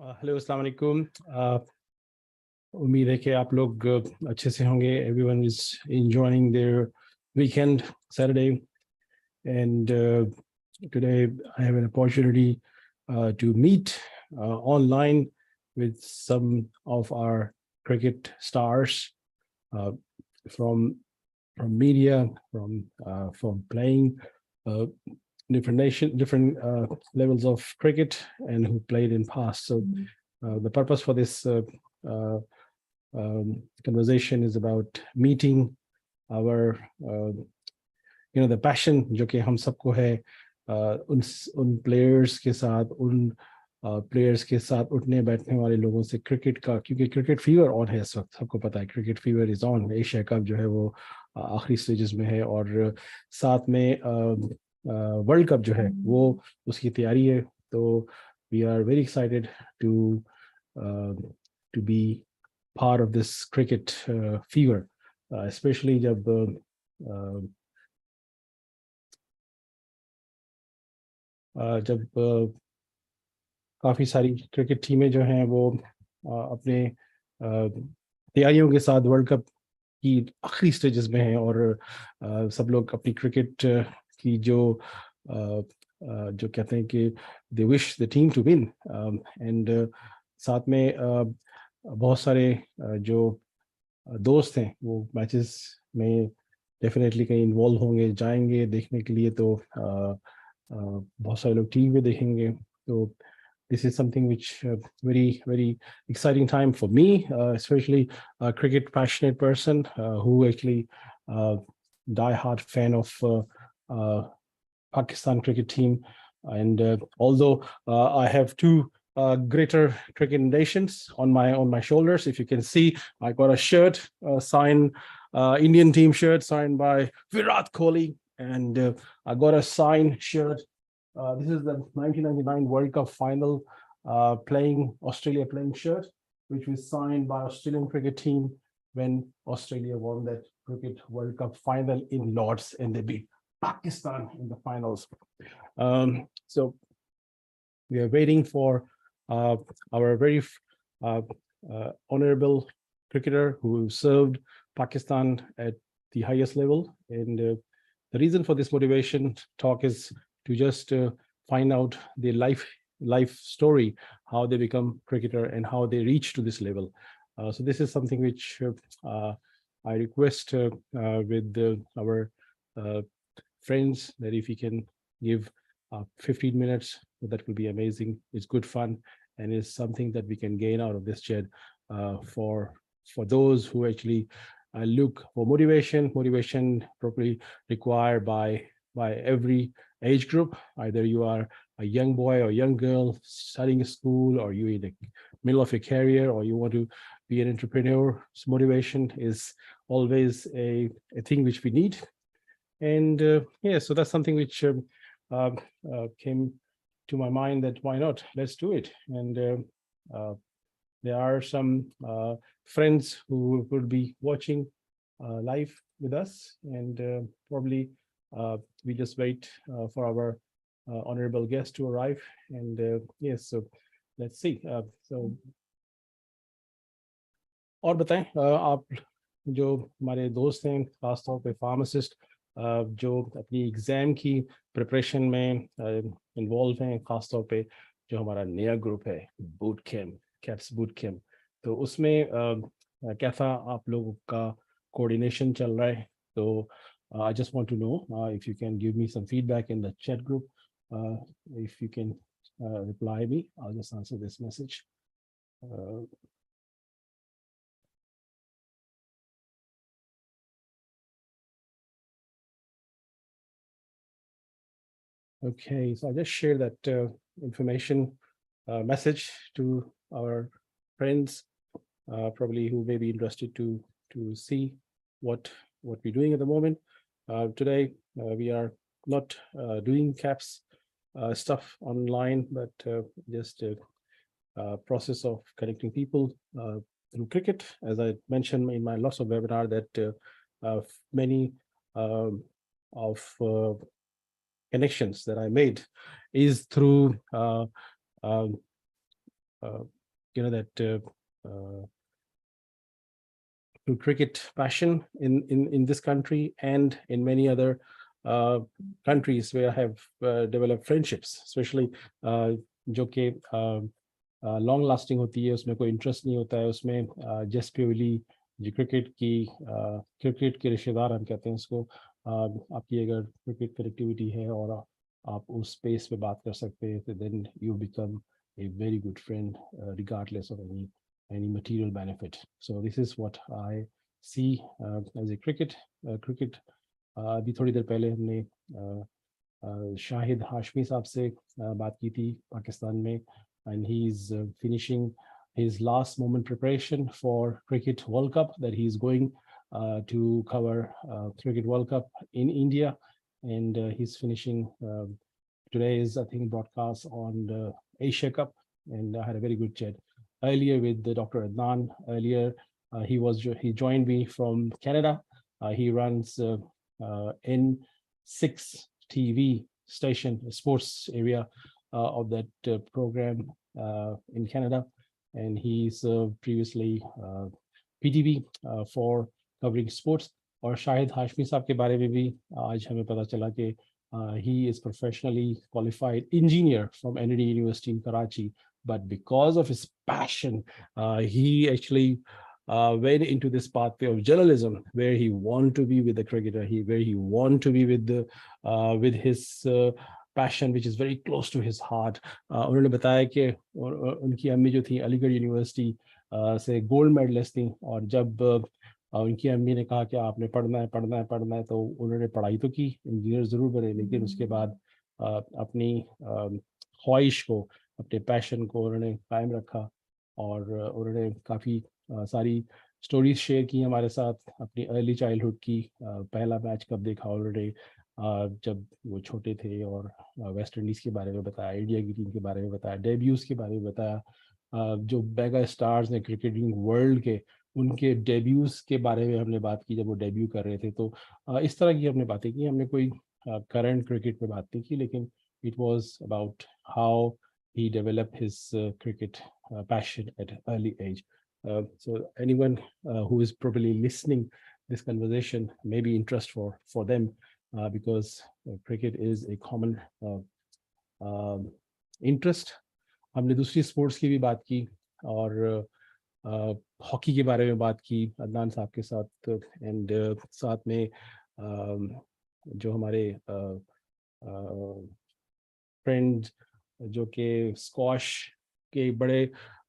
Hello अस्सलाम वालेकुम। उम्मीद है कि आप लोग अच्छे से होंगे. Everyone is enjoying their weekend, Saturday, and today I have an opportunity to meet online with some of our cricket stars uh, from media, from playing uh, different levels of cricket and who played in past. So the purpose for this uh, conversation is about meeting our the passion जो कि हम सबको है उन players के साथ players के साथ उठने बैठने वाले लोगों से क्रिकेट का, क्योंकि क्रिकेट फीवर ऑन है इस वक्त. सबको पता है cricket fever is on. Asia cup जो है वो आखिरी स्टेजेस में है और साथ में वर्ल्ड कप जो है वो उसकी तैयारी है. तो we are very excited to be part of this cricket fever, especially जब काफ़ी सारी क्रिकेट टीमें जो हैं वो अपने तैयारियों के साथ वर्ल्ड कप की आखिरी स्टेजेस में हैं और सब लोग अपनी क्रिकेट की जो कहते हैं कि they wish the team to win. And साथ में बहुत सारे जो दोस्त हैं वो मैचेस में डेफिनेटली कहीं इन्वॉल्व होंगे, जाएंगे देखने के लिए. तो बहुत सारे लोग टीवी पे देखेंगे. तो this is something which very exciting time for me, especially a cricket passionate person who actually die hard fan of Pakistan cricket team. And although I have two greater cricket nations on my shoulders, if you can see, I got a shirt signed, Indian team shirt signed by Virat Kohli, and I got a signed shirt. This is the 1999 World Cup final Australia playing shirt, which was signed by Australian cricket team when Australia won that cricket World Cup final in Lords and they beat Pakistan in the finals. So we are waiting for our very honorable cricketer who served Pakistan at the highest level. And the reason for this motivation talk is to just find out the life story, how they become cricketer and how they reach to this level. So this is something which I request with our friends that if you can give 15 minutes, that will be amazing. It's good fun and it's something that we can gain out of this chat for those who actually look for motivation probably required by every age group. Either you are a young boy or young girl studying school, or you're in the middle of your career, or you want to be an entrepreneur. So motivation is always a thing which we need. And yeah, so that's something which came to my mind, that why not, let's do it. And there are some friends who will be watching live with us, and probably we just wait for our honorable guest to arrive. And yes, so let's see. So और बताएं, आप जो हमारे दोस्त हैं, खासतौर पे pharmacist जो अपनी एग्जाम की प्रिपरेशन में इन्वॉल्व हैं, खासतौर पे जो हमारा नया ग्रुप है बूट कैप्स बूट कैम्प, तो उसमें कैसा आप लोगों का कोऑर्डिनेशन चल रहा है. तो I just want to know if you can give me some feedback in the chat group. If you can reply me, I'll just answer this message. Okay, so I just share that information message to our friends, probably who may be interested to see what we're doing at the moment. Today we are not doing caps stuff online, but just a process of connecting people through cricket. As I mentioned in my lots of webinar, that many of connections that I made is through that to cricket passion in this country and in many other countries where I have developed friendships, especially जो कि long lasting होती है, उसमें कोई interest नहीं होता है, उसमें जस्ट प्योरली जो क्रिकेट के रिश्तेदार हम कहते हैं उसको, आपकी अगर क्रिकेट कनेक्टिविटी है और आप उस स्पेस पे बात कर सकते हैं, तो then you become a very good friend, regardless of any material benefit. So this is what I see as a cricket. अभी थोड़ी देर पहले हमने शाहिद हाशमी साहब से बात की थी पाकिस्तान में, and he's finishing his last moment preparation for Cricket World Cup that he's going to cover Cricket World Cup in India, and he's finishing today's, I think, broadcast on the Asia Cup, and I had a very good chat earlier with the Dr. Adnan. Earlier, he joined me from Canada. He runs N6 TV station, sports area of that program in Canada, and he's previously PTV for covering sports. और शाहिद हाशमी साहब के बारे में भी आज हमें पता चला कि he is professionally qualified engineer from ND University in Karachi, but because of his passion, he actually went into this pathway of journalism, where he wanted to be with the cricketer, where he wanted to be with his passion, which is very close to his heart. उन्होंने बताया कि उनकी अम्मी जो थी Aligarh university से gold medallist थी, और जब उनकी अम्मी ने कहा कि आपने पढ़ना है पढ़ना है पढ़ना है, तो उन्होंने पढ़ाई तो की, इंजीनियर ज़रूर बने, लेकिन उसके बाद अपनी ख्वाहिश को, अपने पैशन को उन्होंने कायम रखा, और उन्होंने काफ़ी सारी स्टोरीज शेयर की हमारे साथ, अपनी अर्ली चाइल्डहुड की। पहला मैच कब देखा उन्होंने, जब वो छोटे थे, और वेस्ट इंडीज़ के बारे में बताया, इंडिया की टीम के बारे में बताया, डेब्यूज़ के बारे में बताया, जो मेगा स्टार्स ने क्रिकेटिंग वर्ल्ड के, उनके डेब्यूज के बारे में हमने बात की जब वो डेब्यू कर रहे थे। तो इस तरह की हमने बातें की, हमने कोई करंट क्रिकेट में बात नहीं की, लेकिन it was about how he developed his cricket passion at an early age. So anyone who is probably listening this conversation may be interest for them, because cricket is a common interest. हमने दूसरी sports की भी बात की, और hockey के बारे में बात की अदनान साहब के साथ, एंड साथ में जो हमारे फ्रेंड्स जो कि स्क्वाश के बड़े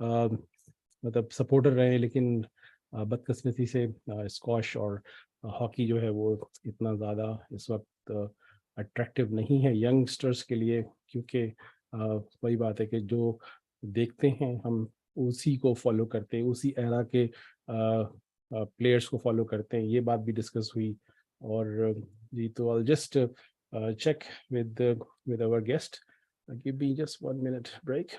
मतलब सपोर्टर रहे, लेकिन बदकिस्मती से स्क्वाश और हॉकी जो है वो इतना ज़्यादा इस वक्त अट्रैक्टिव नहीं है यंगस्टर्स के लिए, क्योंकि वही बात है कि जो देखते हैं हम उसी को फॉलो करते हैं, उसी एरा के प्लेयर्स को फॉलो करते हैं। ये बात भी डिस्कस हुई। और जी, तो I just check with our guest. Give me just 1 minute break.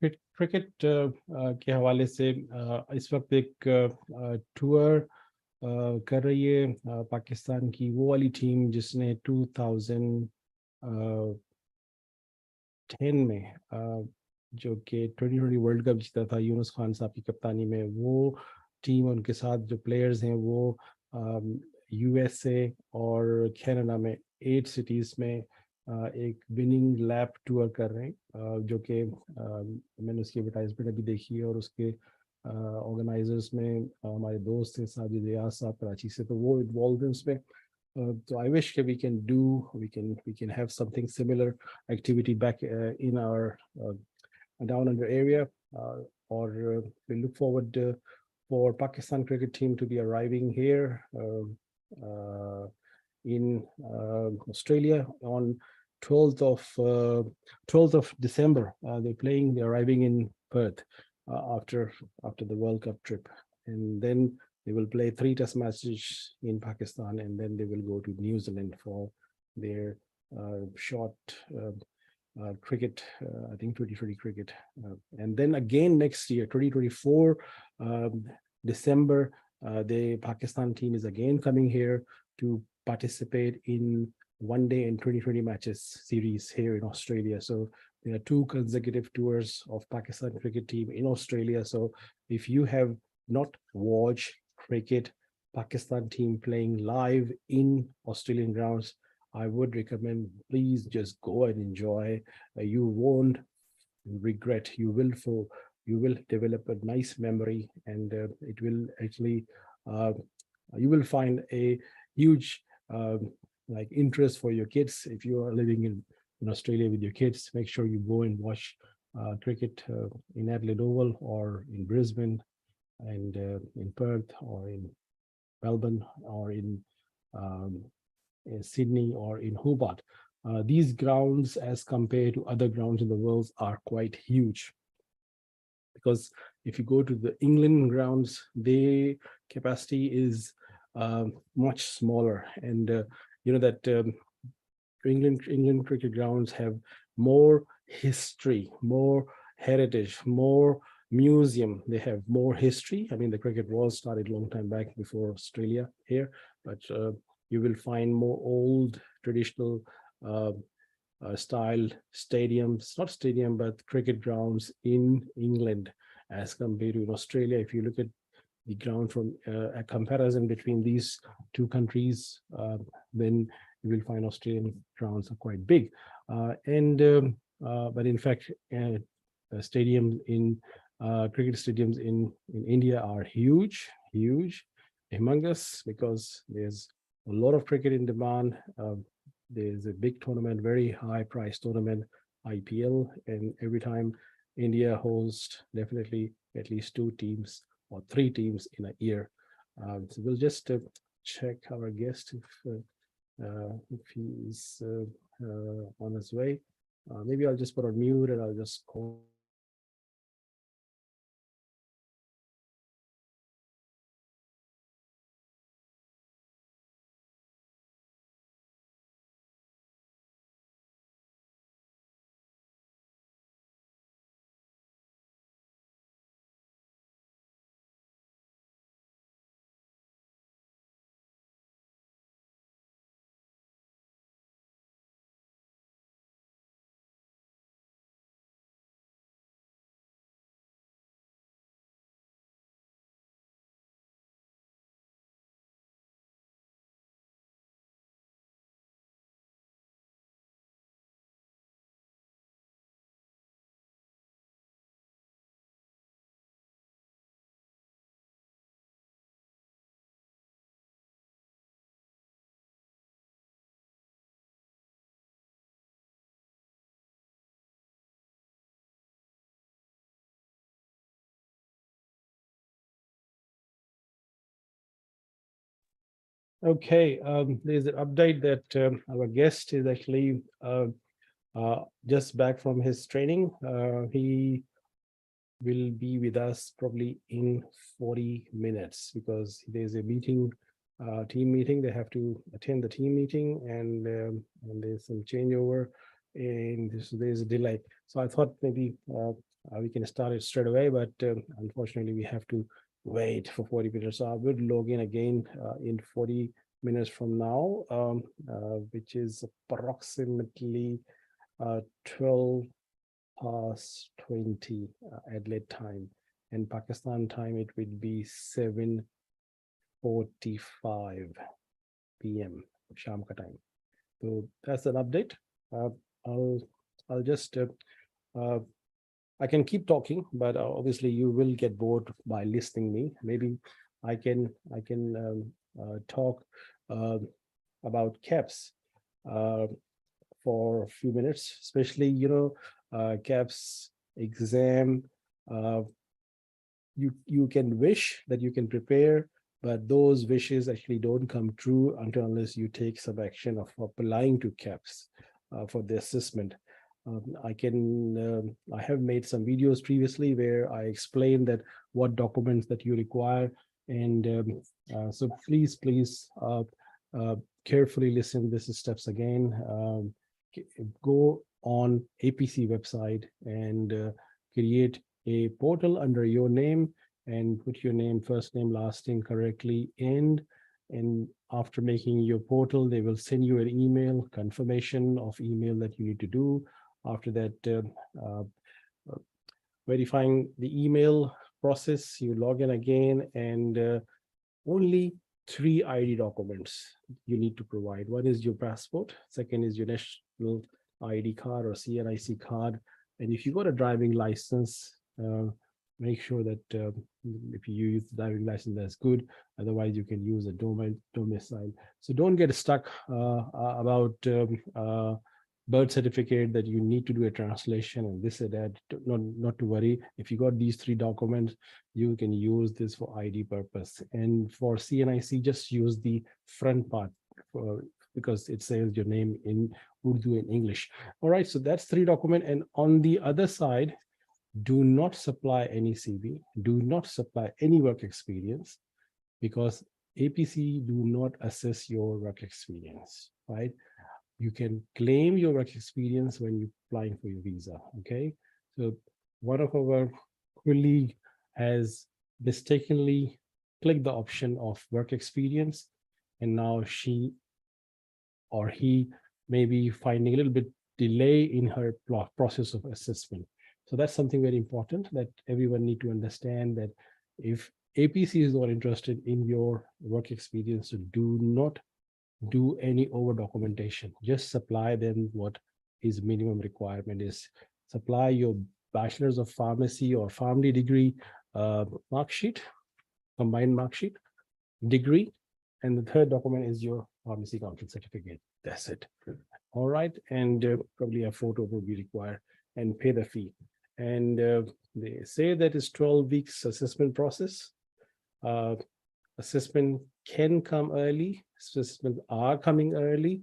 Cricket के हवाले से इस वक्त एक टूर कर रही है पाकिस्तान की वो वाली टीम जिसने 2010 में जो कि 2020 वर्ल्ड कप जीता था यूनुस खान साहब की कप्तानी में, वो टीम उनके साथ जो प्लेयर्स हैं वो यूएसए और कनाडा में 8 सिटीज़ में एक विनिंग लैप टूर कर रहे हैं, जो कि मैंने उसकी एडवर्टाइजमेंट अभी देखी है, और उसके ऑर्गेनाइजर्स में हमारे दोस्त हैं साजिद रियाज साहब कराची से, तो वो इन्वॉल्व हैं उसमें. So I wish that we can have something similar activity back in our down under area, or we look forward for Pakistan cricket team to be arriving here in Australia on 12th of December. They're arriving in Perth after the World Cup trip, and then they will play 3 test matches in Pakistan, and then they will go to New Zealand for their short cricket, I think 2020 cricket. And then again next year, 2024, December, the Pakistan team is again coming here to participate in one day and 2020 matches series here in Australia. So there are 2 consecutive tours of Pakistan cricket team in Australia. So if you have not watched cricket Pakistan team playing live in Australian grounds, I would recommend, please just go and enjoy. You won't regret. You will develop a nice memory, and it will actually you will find a huge like interest for your kids. If you are living in Australia with your kids, make sure you go and watch cricket in Adelaide Oval or in Brisbane, and in Perth or in Melbourne or in Sydney or in Hobart. These grounds, as compared to other grounds in the world, are quite huge. Because if you go to the England grounds, the capacity is much smaller, and you know that England cricket grounds have more history, more heritage, more museum. They have more history. I mean, the cricket was started a long time back before Australia here, but you will find more old traditional uh, style stadiums, not stadium, but cricket grounds in England as compared to in Australia. If you look at the ground from a comparison between these 2 countries, then you will find Australian grounds are quite big. But in fact, stadiums in cricket stadiums in India are huge, humongous, because there's a lot of cricket in demand. There's a big tournament, very high price tournament, IPL, and every time India hosts definitely at least 2 teams or 3 teams in a year. So we'll just check our guest if he's on his way. Maybe I'll just put on mute and I'll just call. Okay, there's an update that our guest is actually just back from his training. He will be with us probably in 40 minutes because there's a meeting, team meeting. They have to attend the team meeting, and there's some changeover, and there's a delay. So I thought maybe we can start it straight away, but unfortunately we have to wait for 40 minutes. So I will log in again in 40 minutes from now, which is approximately 12 past 20 Adelaide time, and Pakistan time it will be 7:45 p.m. Sham ka time. So that's an update. I'll just I can keep talking, but obviously you will get bored by listening me. Maybe I can talk about KAPs for a few minutes, especially KAPs exam. You can wish that you can prepare, but those wishes actually don't come true unless you take some action of applying to KAPs for the assessment. I have made some videos previously where I explained that what documents that you require, and so please carefully listen to these steps again. Go on APC website and create a portal under your name and put your name, first name, last name correctly, and after making your portal, they will send you an email confirmation of email that you need to do. After that, verifying the email process, you log in again, and only 3 ID documents you need to provide. One is your passport, second is your national ID card or CNIC card, and if you got a driving license, make sure that if you use the driving license, that's good. Otherwise, you can use a domicile. So don't get stuck about birth certificate that you need to do a translation and this and that. Not to worry. If you got these 3 documents, you can use this for ID purpose. And for CNIC, just use the front part because it says your name in Urdu and English. All right, so that's 3 documents. And on the other side, do not supply any CV, do not supply any work experience, because APC do not assess your work experience, right? You can claim your work experience when you're applying for your visa, okay? So one of our colleagues has mistakenly clicked the option of work experience, and now she or he may be finding a little bit delay in her process of assessment. So that's something very important that everyone need to understand, that if APC is not interested in your work experience, so do not do any over documentation. Just supply them what is minimum requirement is. Supply your bachelor's of pharmacy or pharmacy degree mark sheet, combined mark sheet, degree, and the third document is your pharmacy council certificate. That's it. All right, and probably a photo will be required, and pay the fee. And they say that is 12 weeks assessment process. Assessment can come early, assessments are coming early,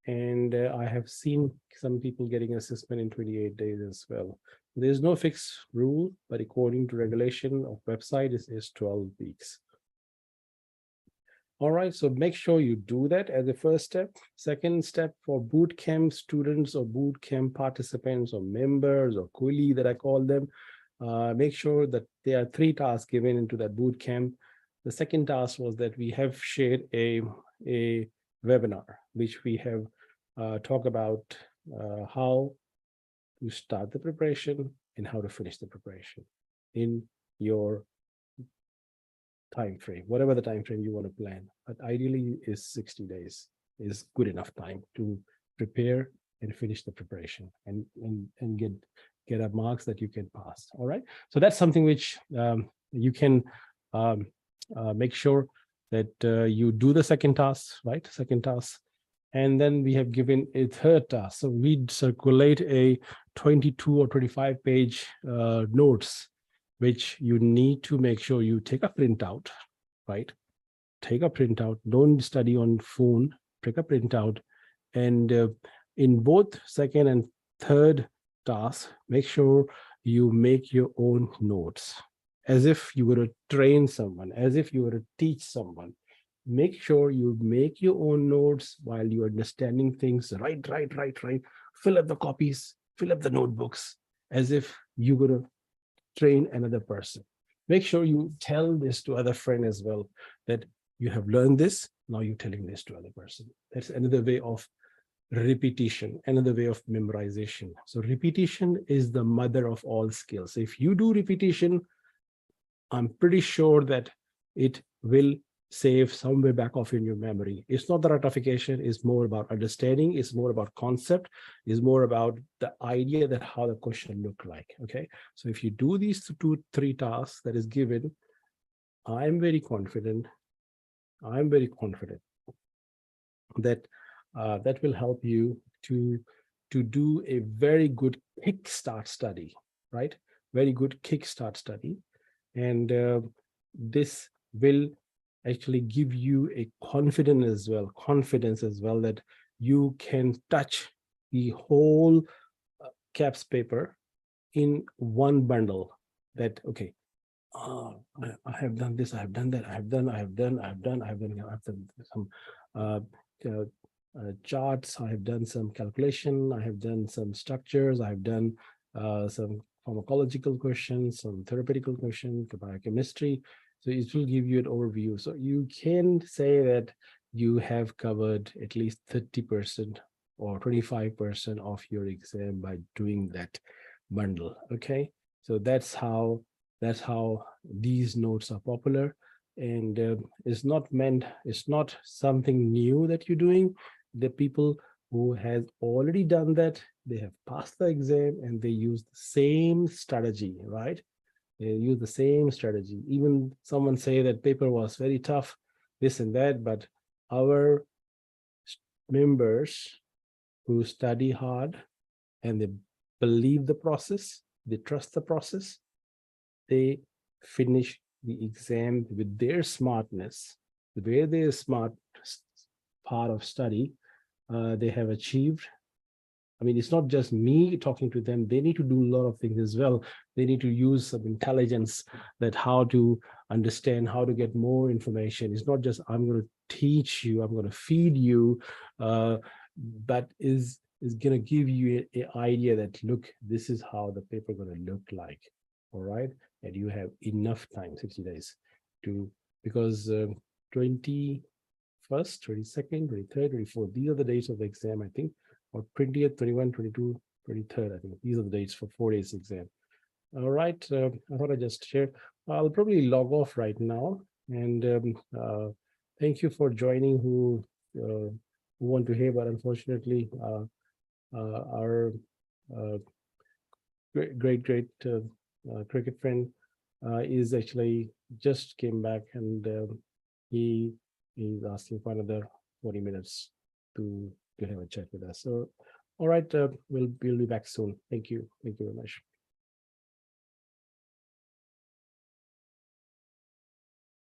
and I have seen some people getting assessment in 28 days as well. There's no fixed rule, but according to regulation of website, it is 12 weeks. All right, so make sure you do that as a first step. Second step, for boot camp students or boot camp participants or members or coolie that I call them, make sure that there are 3 tasks given into that boot camp. The second task was that we have shared a webinar, which we have talked about how to start the preparation and how to finish the preparation in your time frame, whatever the time frame you want to plan. But ideally is 60 days is good enough time to prepare and finish the preparation and get a marks that you can pass. All right, so that's something which you can make sure that you do the second task, right? Second task. And then we have given a third task. So we circulate a 22 or 25 page notes, which you need to make sure you take a printout, right? Take a printout, don't study on phone, take a printout. And in both second and third task, make sure you make your own notes, as if you were to train someone, as if you were to teach someone. Make sure you make your own notes while you're understanding things. Write. Fill up the copies, fill up the notebooks, as if you're going to train another person. Make sure you tell this to other friend as well, that you have learned this, now you're telling this to other person. That's another way of repetition, another way of memorization. So repetition is the mother of all skills. If you do repetition, I'm pretty sure that it will save somewhere back off in your memory. It's not the ratification, it's more about understanding, it's more about concept, it's more about the idea that how the question look like. Okay, so if you do these 2-3 tasks that is given, I'm very confident that that will help you to do a very good kickstart study, right? Very good kickstart study. And this will actually give you a confidence as well that you can touch the whole KAPs paper in one bundle. That okay, I have done this, I have done that, I have done some uh, charts, I have done some calculation, I have done some structures, I have done some pharmacological questions, some theoretical questions, biochemistry. So it will give you an overview. So you can say that you have covered at least 30% or 25% of your exam by doing that bundle. Okay, so that's how these notes are popular. And it's not something new that you're doing. The people who has already done that, they have passed the exam and they use the same strategy, right? They use the same strategy. Even someone say that paper was very tough, this and that, but our members who study hard and they believe the process, they trust the process, they finish the exam with their smartness, where their smart part of study they have achieved. I mean, it's not just me talking to them. They need to do a lot of things as well. They need to use some intelligence, that how to understand, how to get more information. It's not just I'm going to teach you, I'm going to feed you, but is going to give you an idea that, look, this is how the paper going to look like. All right. And you have enough time, 60 days to, because 21st, 22nd, 23rd, 24th, these are the dates of the exam, I think, or 20th, 21, 22, 23rd, I think. These are the dates for 4 days exam. All right, I thought I'd just share. I'll probably log off right now. And thank you for joining who want to hear, but unfortunately, our great cricket friend is actually just came back, and he is asking for another 40 minutes to have a chat with us. So, all right, we'll be back soon. Thank you very much.